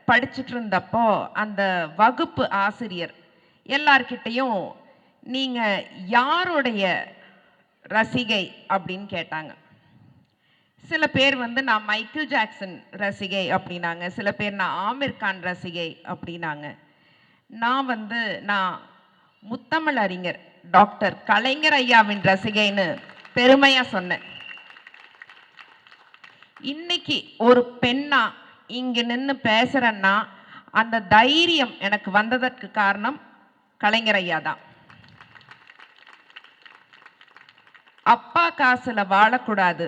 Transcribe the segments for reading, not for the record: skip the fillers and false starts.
படிச்சுட்டு இருந்தப்போ அந்த வகுப்பு ஆசிரியர் எல்லார்கிட்டையும் நீங்க யாருடைய ரசிகை அப்படின்னு கேட்டாங்க. சில பேர் வந்து நான் மைக்கேல் ஜாக்சன் ரசிகை அப்படின்னாங்க, சில பேர் நான் ஆமீர் கான் ரசிகை அப்படின்னாங்க. நான் முத்தமிழ் அறிஞர் டாக்டர் கலைஞர் ஐயாவின் ரசிகைன்னு பெருமையா சொன்னேன். இன்னைக்கு ஒரு பெண்ணா இங்க நின்று பேசுறேன்னா அந்த தைரியம் எனக்கு வந்ததற்கு காரணம் கலைஞர் ஐயா தான். அப்பா காசுல வாழக்கூடாது,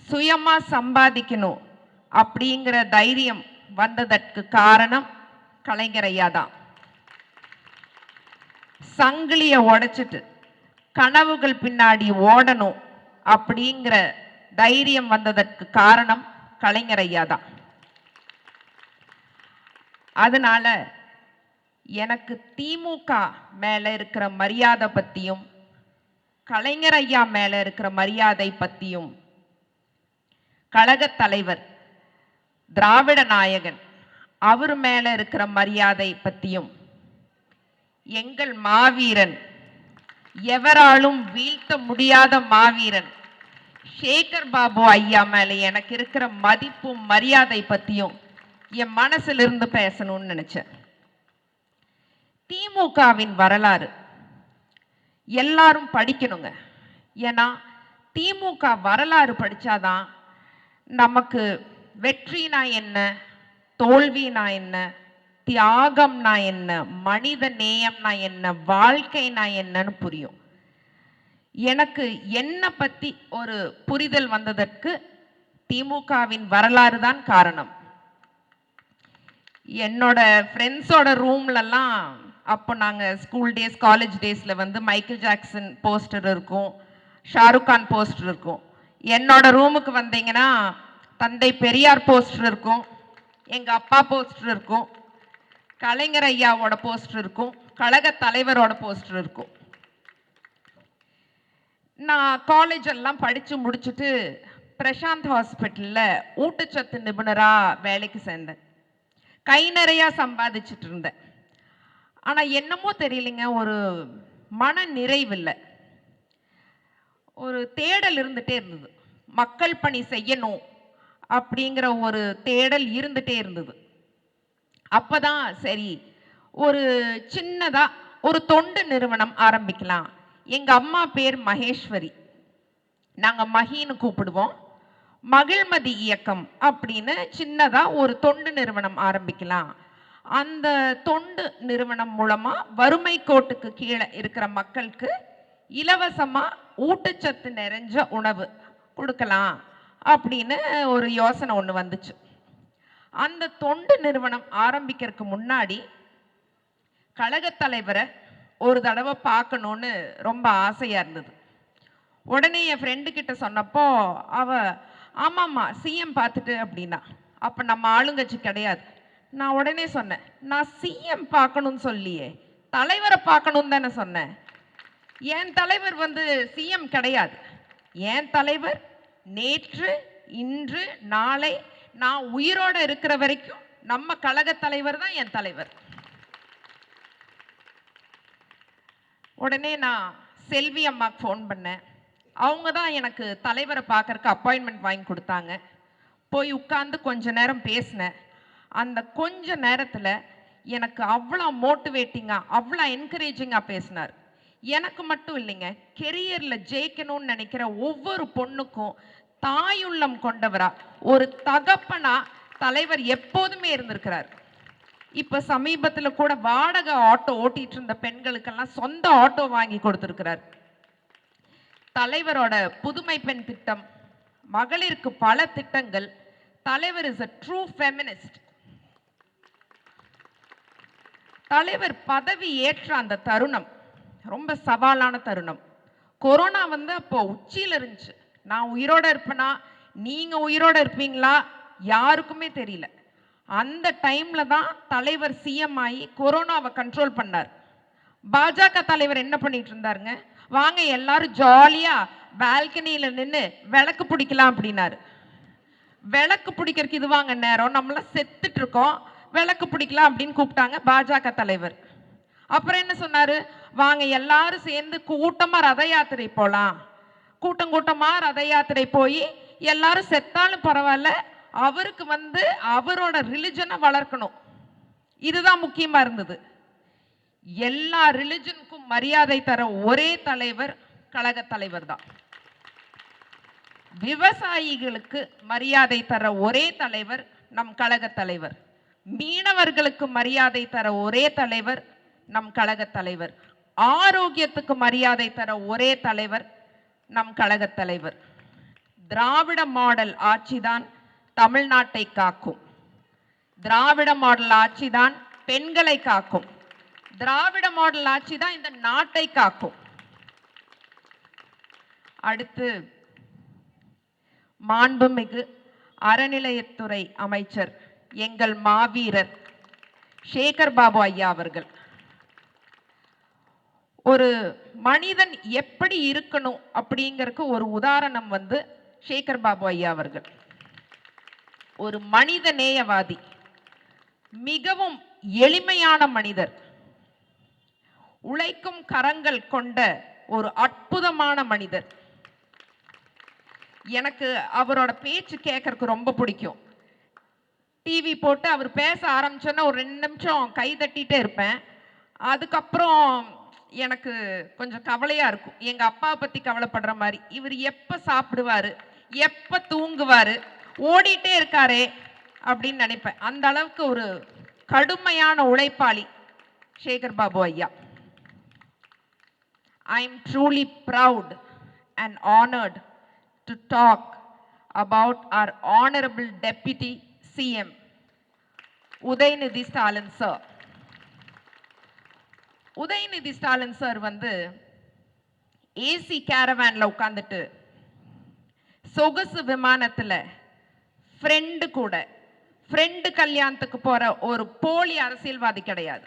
சுயமா சம்பாதிக்கணும் அப்படிங்கிற தைரியம் வந்ததற்கு காரணம் கலைஞர் ஐயா தான். சங்கிலிய உடைச்சிட்டு கனவுகள் பின்னாடி ஓடணும் அப்படிங்கிற தைரியம் வந்ததற்கு காரணம் கலைஞர் ஐயா தான். அதனால எனக்கு திமுக மேல இருக்கிற மரியாதை பத்தியும் கலைஞர் ஐயா மேல இருக்கிற மரியாதை பத்தியும் கழக தலைவர் திராவிட நாயகன் அவர் மேல இருக்கிற மரியாதை பத்தியும் எங்கள் மாவீரன், எவராலும் வீழ்த்த முடியாத மாவீரன் சேகர் பாபு ஐயா மேல எனக்கு இருக்கிற மதிப்பும் மரியாதை பத்தியும் என் மனசுல இருந்து பேசணும்னு நினைச்சேன். திமுகவின் வரலாறு எல்லாரும் படிக்கணுங்க. ஏன்னா திமுக வரலாறு படிச்சாதான் நமக்கு வெற்றினா என்ன, தோல்வினா என்ன, தியாகம்னா என்ன, மனித நேயம்னா என்ன, வாழ்க்கைனா என்னன்னு புரியும். எனக்கு என்ன பத்தி ஒரு புரிதல் வந்ததற்கு திமுகவின் வரலாறு தான் காரணம். என்னோட ஃப்ரெண்ட்ஸோட ரூம்லலாம் அப்போ நாங்கள் ஸ்கூல் டேஸ் காலேஜ் டேஸில் வந்து மைக்கேல் ஜாக்சன் போஸ்டர் இருக்கும், ஷாருக் கான் போஸ்டர் இருக்கும். என்னோட ரூமுக்கு வந்தீங்கன்னா தந்தை பெரியார் போஸ்டர் இருக்கும், எங்கள் அப்பா போஸ்டர் இருக்கும், கலைஞர் ஐயாவோட போஸ்டர் இருக்கும், கழக தலைவரோட போஸ்டர் இருக்கும். நான் காலேஜ் எல்லாம் படித்து முடிச்சுட்டு பிரசாந்த் ஹாஸ்பிட்டலில் ஊட்டச்சத்து நிபுணராக வேலைக்கு சேர்ந்தேன். கை நிறையா சம்பாதிச்சுட்டு இருந்தேன். ஆனால் என்னமோ தெரியலைங்க, ஒரு மன நிறைவில்லை, ஒரு தேடல் இருந்துகிட்டே இருந்தது. மக்கள் பணி செய்யணும் அப்படிங்கிற ஒரு தேடல் இருந்துகிட்டே இருந்தது. அப்போதான் சரி ஒரு சின்னதாக ஒரு தொண்டு நிறுவனம் ஆரம்பிக்கலாம். எங்கள் அம்மா பேர் மகேஸ்வரி, நாங்கள் மகின்னு கூப்பிடுவோம். மகிழ்மதி இயக்கம் அப்படின்னு சின்னதாக ஒரு தொண்டு நிறுவனம் ஆரம்பிக்கலாம். அந்த தொண்டு நிறுவனம் மூலமாக வறுமை கோட்டுக்கு கீழே இருக்கிற மக்களுக்கு இலவசமாக ஊட்டச்சத்து நிறைஞ்ச உணவு கொடுக்கலாம் அப்படின்னு ஒரு யோசனை ஒன்று வந்துச்சு. அந்த தொண்டு நிறுவனம் ஆரம்பிக்கிறதுக்கு முன்னாடி கழக தலைவரை ஒரு தடவை பார்க்கணுன்னு ரொம்ப ஆசையாக இருந்தது. உடனே என் ஃப்ரெண்டு கிட்ட சொன்னப்போ அவ ஆமாம்மா சிஎம் பார்த்துட்டு அப்படின்னா, அப்போ நம்ம ஆளுங்கட்சி கிடையாது. நான் உடனே சொன்னேன், நான் சிஎம் பார்க்கணும்னு சொல்லியே தலைவரை பார்க்கணும்னு தானே சொன்னேன். என் தலைவர் வந்து சிஎம் கிடையாது. என் தலைவர் நேற்று, இன்று, நாளை நான் உயிரோடு இருக்கிற வரைக்கும் நம்ம கழக தலைவர் தான் என் தலைவர். உடனே நான் செல்வி அம்மாக்கு ஃபோன் பண்ணேன். அவங்க தான் எனக்கு தலைவரை பார்க்கறக்கு அப்பாயின்மெண்ட் வாங்கி கொடுத்தாங்க. போய் உட்கார்ந்து கொஞ்ச நேரம் பேசினேன். அந்த கொஞ்ச நேரத்தில் எனக்கு அவ்வளோ மோட்டிவேட்டிங்காக, அவ்வளோ என்கரேஜிங்காக பேசினார். எனக்கு மட்டும் இல்லைங்க, கெரியரில் ஜெயிக்கணும்னு நினைக்கிற ஒவ்வொரு பொண்ணுக்கும் தாயுள்ளம் கொண்டவரா, ஒரு தகப்பனா தலைவர் எப்போதுமே இருந்திருக்கிறார். இப்போ சமீபத்தில் கூட வாடகை ஆட்டோ ஓட்டிட்டு இருந்த பெண்களுக்கெல்லாம் சொந்த ஆட்டோ வாங்கி கொடுத்துருக்கிறார். தலைவரோட புதுமை பெண் திட்டம், மகளிருக்கு பல திட்டங்கள். தலைவர் இஸ் a true feminist. தலைவர் பதவி ஏற்ற அந்த தருணம் ரொம்ப சவாலான தருணம். கொரோனா வந்து அப்போ உச்சியில் இருந்துச்சு. நான் உயிரோட இருப்பேனா, நீங்க உயிரோட இருப்பீங்களா யாருக்குமே தெரியல. அந்த டைம்ல தான் தலைவர் சிஎம் ஆகி கொரோனாவை கண்ட்ரோல் பண்ணார். பாஜக தலைவர் என்ன பண்ணிட்டு இருந்தாருங்க, வாங்க எல்லாரும் ஜாலியா பால்கனியில நின்று விளக்கு பிடிக்கலாம் அப்படின்னாரு. விளக்கு பிடிக்கிறதுக்கு இது வாங்க நேரம், நம்மள செத்துட்டு இருக்கோம், விளக்கு பிடிக்கலாம் அப்படின்னு கூப்பிட்டாங்க பாஜக தலைவர். அப்புறம் என்ன சொன்னாரு, வாங்க எல்லாரும் சேர்ந்து கூட்டமா ரத யாத்திரை போலாம். கூட்டம் கூட்டமா ரத யாத்திரை போய் எல்லாரும் செத்தாலும் பரவாயில்ல, அவருக்கு அவரோட ரிலிஜனை வளர்க்கணும், இதுதான் முக்கியமா இருந்தது. எல்லா ரிலிஜனுக்கும் மரியாதை தர ஒரே தலைவர் கழக தலைவர் தான். விவசாயிகளுக்கு மரியாதை தர ஒரே தலைவர் நம் கழக தலைவர். மீனவர்களுக்கு மரியாதை தர ஒரே தலைவர் நம் கழக தலைவர். ஆரோக்கியத்துக்கு மரியாதை தர ஒரே தலைவர் நம் கழக தலைவர். திராவிட மாடல் ஆட்சிதான் தமிழ்நாட்டை காக்கும். திராவிட மாடல் ஆட்சிதான் பெண்களை காக்கும். திராவிட மாடல் ஆட்சி தான் இந்த நாட்டை காக்கும். அடுத்து மாண்புமிகு அறநிலையத்துறை அமைச்சர் எங்கள் மாவீரர் சேகர் பாபு ஐயா அவர்கள், ஒரு மனிதன் எப்படி இருக்கணும் அப்படிங்கறதுக்கு ஒரு உதாரணம் சேகர் பாபு ஐயா அவர்கள். ஒரு மனித நேயவாதி, மிகவும் எளிமையான மனிதர், உழைக்கும் கரங்கள் கொண்ட ஒரு அற்புதமான மனிதர். எனக்கு அவரோட பேச்சு கேட்கறதுக்கு ரொம்ப பிடிக்கும். டிவி போட்டு அவர் பேச ஆரம்பிச்சோன்னா ஒரு 2 நிமிஷம் கை தட்டிட்டே இருப்பேன். அதுக்கப்புறம் எனக்கு கொஞ்சம் கவலையா இருக்கும், எங்க அப்பாவை பத்தி கவலைப்படுற மாதிரி. இவர் எப்ப சாப்பிடுவாரு, எப்ப தூங்குவாரு, ஓடிட்டே இருக்காரே அப்படின்னு நினைப்பேன். அந்த அளவுக்கு ஒரு கடுமையான உழைப்பாளி சேகர் பாபு ஐயா. I am truly proud and honored to talk about our honorable Deputy CM Udayanidhi Stalin sir. Udhayanidhi Stalin sir AC கேரவான்ல உட்கார்ந்துட்டு சொகுசு விமானத்துல ஃப்ரெண்டு கல்யாணத்துக்கு போற ஒரு போலி அரசியல்வாதி கிடையாது.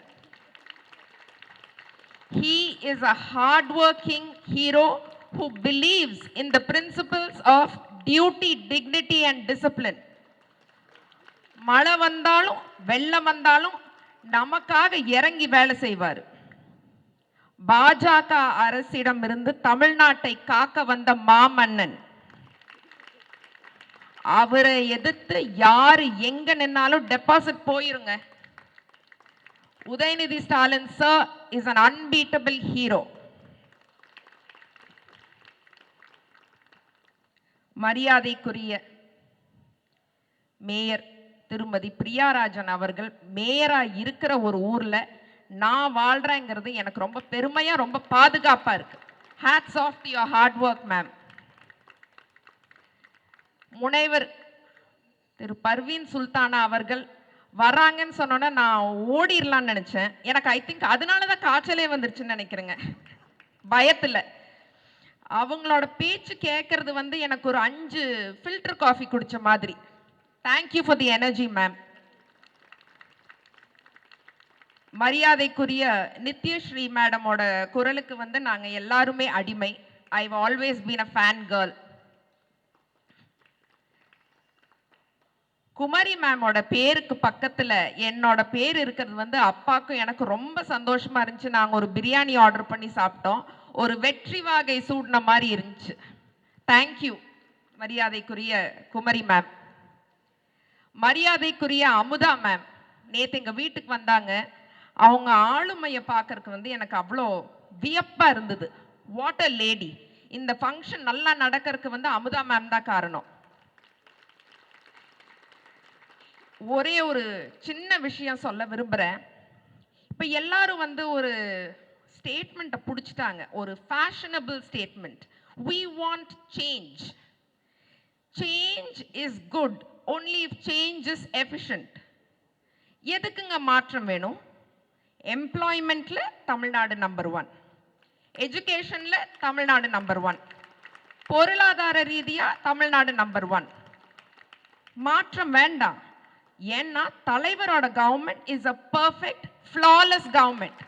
He is a hardworking hero who believes in the principles of duty, dignity and discipline. மழை வந்தாலும் வெள்ளம் வந்தாலும் நமக்காக இறங்கி வேலை செய்வார். பாஜக அரசிடம் இருந்து தமிழ்நாட்டை காக்க வந்த மாமன்னன். அவரை எதிர்த்து யாரு எங்க நின்னாலும் டெபாசிட் போயிருங்க. Udhayanidhi Stalin sir is an unbeatable hero. மரியாதைக்குரிய மேயர் திருமதி பிரியாராஜன் அவர்கள் மேயரா இருக்கிற ஒரு ஊர்ல நான் வாழ்றேங்கிறது எனக்கு ரொம்ப பெருமையா, ரொம்ப பாதுகாப்பா இருக்கு. Hats off to your hard work ma'am. முனைவர் திரு பர்வீன் சுல்தானா அவர்கள் வராங்கன்னு சொன்னோன்னா நான் ஓடிடலான்னு நினைச்சேன். எனக்கு ஐ திங்க் அதனாலதான் காய்ச்சலே வந்துருச்சுன்னு நினைக்கிறேங்க, பயத்துல. அவங்களோட பேச்சு கேட்கறது எனக்கு ஒரு 5 ஃபில்டர் காஃபி குடிச்ச மாதிரி. Thank you for the energy ma'am. மரியாதைக்குரிய நித்யஸ்ரீ மேடமோட குரலுக்கு நாங்க எல்லாருமே அடிமை. I've always been a fan girl. Kumari மேமோட பேருக்கு பக்கத்துல என்னோட பேர் இருக்கிறது அப்பாக்கும் எனக்கு ரொம்ப சந்தோஷமா இருந்துச்சு. நாங்க ஒரு பிரியாணி ஆர்டர் பண்ணி சாப்பிட்டோம். ஒரு வெற்றி வாகை சூடின மாதிரி இருந்துச்சு. தேங்க்யூ மரியாதைக்குரிய குமரி மேம். மரியாதைக்குரிய அமுதா மேம் நேத்து எங்க வீட்டுக்கு வந்தாங்க. அவங்க ஆளுமையை பார்க்கறதுக்கு எனக்கு அவ்வளோ வியப்பா இருந்தது. What a lady. இந்த ஃபங்க்ஷன் நல்லா நடக்கிறதுக்கு அமுதா மேம் தான் காரணம். ஒரே ஒரு சின்ன விஷயம் சொல்ல விரும்புகிறேன். இப்போ எல்லாரும் ஒரு ஸ்டேட்மெண்ட்டை பிடிச்சிட்டாங்க, ஒரு fashionable statement. We want change. Change is good only if change is efficient. எதுக்குங்க மாற்றம் வேணும்? எம்ப்ளாய்மெண்ட்ல தமிழ்நாடு நம்பர் 1, எஜுகேஷன்ல தமிழ்நாடு நம்பர் 1, பொருளாதார ரீதியா தமிழ்நாடு நம்பர் 1. மாற்றம் வேண்டாம். ஏன்னா தலைவரோட government is a perfect flawless government.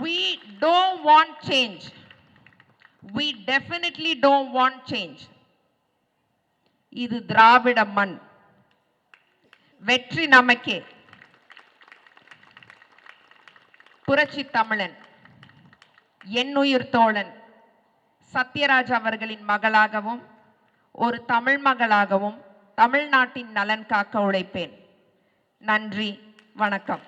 We don't want change. We definitely don't want change. இது திராவிட மண். வெற்றி நமக்கே. புரட்சி தமிழன் என்னுயிர் தோழன் சத்யராஜ் அவர்களின் மகளாகவும் ஒரு தமிழ் மகளாகவும் தமிழ்நாட்டின் நலன் காக்க உழைப்பேன். நன்றி, வணக்கம்.